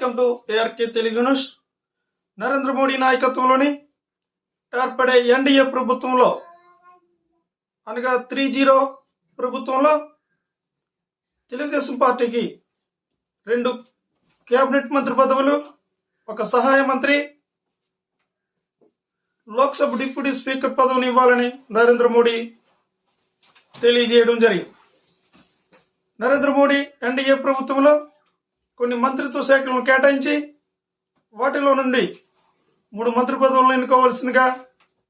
Welcome to ARK Telugu news. Narendra Modi నాయకత్వంలోని ఏర్పడే NDA ప్రభుత్వంలో అనగా 3-0 ప్రభుత్వంలో తెలుగుదేశం పార్టీకి 2 కేబినెట్ మంత్రి పదవులు, 1 సహాయ మంత్రి, లోక్సభ డిప్యూటీ స్పీకర్ పదవిని ఇవ్వాలని నరేంద్ర మోడీ తెలియజేయడం జరిగింది. నరేంద్ర మోడీ ఎన్డీఏ ప్రభుత్వంలో కొన్ని మంత్రిత్వ శాఖలను కేటాయించి వాటిలో నుండి 3 మంత్రి పదవులను ఎన్నుకోవాల్సిందిగా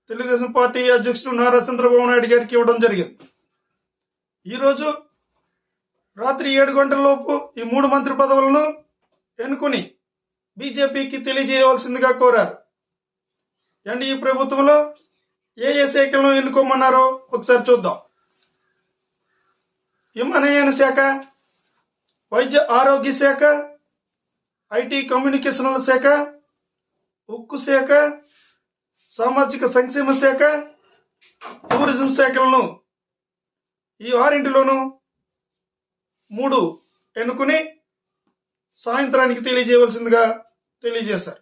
తెలుగుదేశం పార్టీ అధ్యక్షుడు నారా చంద్రబాబు నాయుడు గారికి ఇవ్వడం జరిగింది. ఈరోజు రాత్రి 7 గంటలలోపు ఈ 3 మంత్రి పదవులను ఎన్నుకుని బీజేపీకి తెలియజేయవలసిందిగా కోరారు. ఎన్డీఏ ప్రభుత్వంలో ఏ శాఖలను ఎన్నుకోమన్నారో ఒకసారి చూద్దాం. విమానయాన శాఖ, వైద్య ఆరోగ్య శాఖ, ఐటీ కమ్యూనికేషన్ల శాఖ, ఉక్కు శాఖ, సామాజిక సంక్షేమ శాఖ, టూరిజం శాఖలను ఈ 6 3 ఎన్నుకుని సాయంత్రానికి తెలియజేయవలసిందిగా తెలియజేశారు.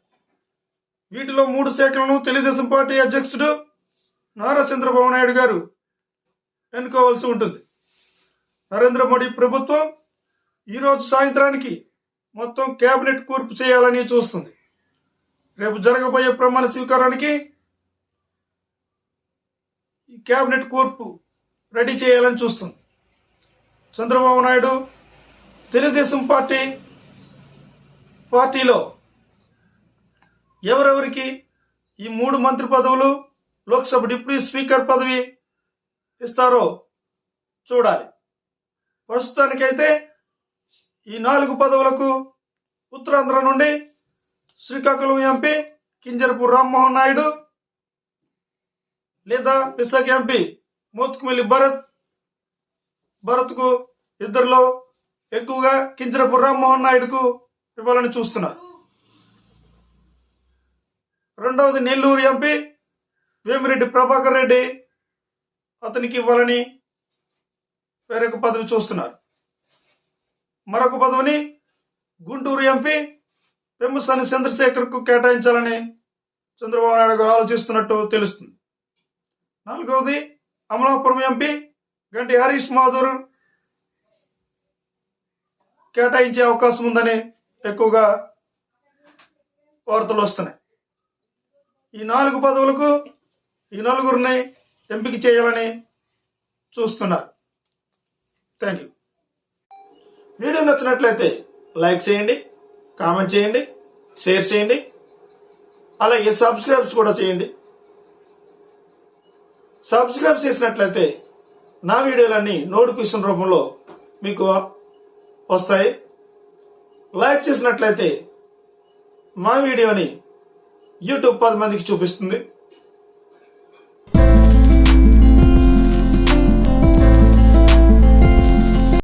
వీటిలో 3 శాఖలను తెలుగుదేశం పార్టీ అధ్యక్షుడు నారా చంద్రబాబు నాయుడు గారు ఎన్నుకోవాల్సి ఉంటుంది. నరేంద్ర మోడీ ప్రభుత్వం ఈరోజు సాయంత్రానికి మొత్తం కేబినెట్ కూర్పు చేయాలని చూస్తుంది. రేపు జరగబోయే ప్రమాణ స్వీకారానికి ఈ కేబినెట్ కూర్పు రెడీ చేయాలని చూస్తుంది. చంద్రబాబు నాయుడు తెలుగుదేశం పార్టీలో ఎవరెవరికి ఈ 3 మంత్రి పదవులు, లోక్సభ డిప్యూటీ స్పీకర్ పదవి ఇస్తారో చూడాలి. ప్రస్తుతానికైతే ఈ 4 పదవులకు ఉత్తరాంధ్ర నుండి శ్రీకాకుళం ఎంపీ కింజరపు రామ్మోహన్ నాయుడు లేదా విశాఖ ఎంపీ మోత్కుమిల్లి భరత్కు ఇద్దరిలో ఎక్కువగా కింజరపు రామ్మోహన్ నాయుడుకు ఇవ్వాలని చూస్తున్నారు. రెండవది నెల్లూరు ఎంపీ వేమిరెడ్డి ప్రభాకర్ రెడ్డి, అతనికి ఇవ్వాలని వేరొక పదవి చూస్తున్నారు. మరొక పదవిని గుంటూరు ఎంపీ పెమ్మసాని చంద్రశేఖర్కు కేటాయించాలని చంద్రబాబు నాయుడు గారు ఆలోచిస్తున్నట్టు తెలుస్తుంది. 4వది అమలాపురం ఎంపీ గంటి హరీష్ మాధుర్ కేటాయించే అవకాశం ఉందని ఎక్కువగా వార్తలు వస్తున్నాయి. ఈ 4 పదవులకు ఈ 4 ఎంపిక చేయాలని చూస్తున్నారు. Thank you. వీడియో నచ్చినట్లయితే లైక్ చేయండి, కామెంట్ చేయండి, షేర్ చేయండి, అలాగే సబ్స్క్రైబ్స్ కూడా చేయండి. సబ్స్క్రైబ్ చేసినట్లయితే నా వీడియోలన్నీ నోటిఫికేషన్ రూపంలో మీకు వస్తాయి. లైక్ చేసినట్లయితే మా వీడియోని యూట్యూబ్ 10 మందికి చూపిస్తుంది.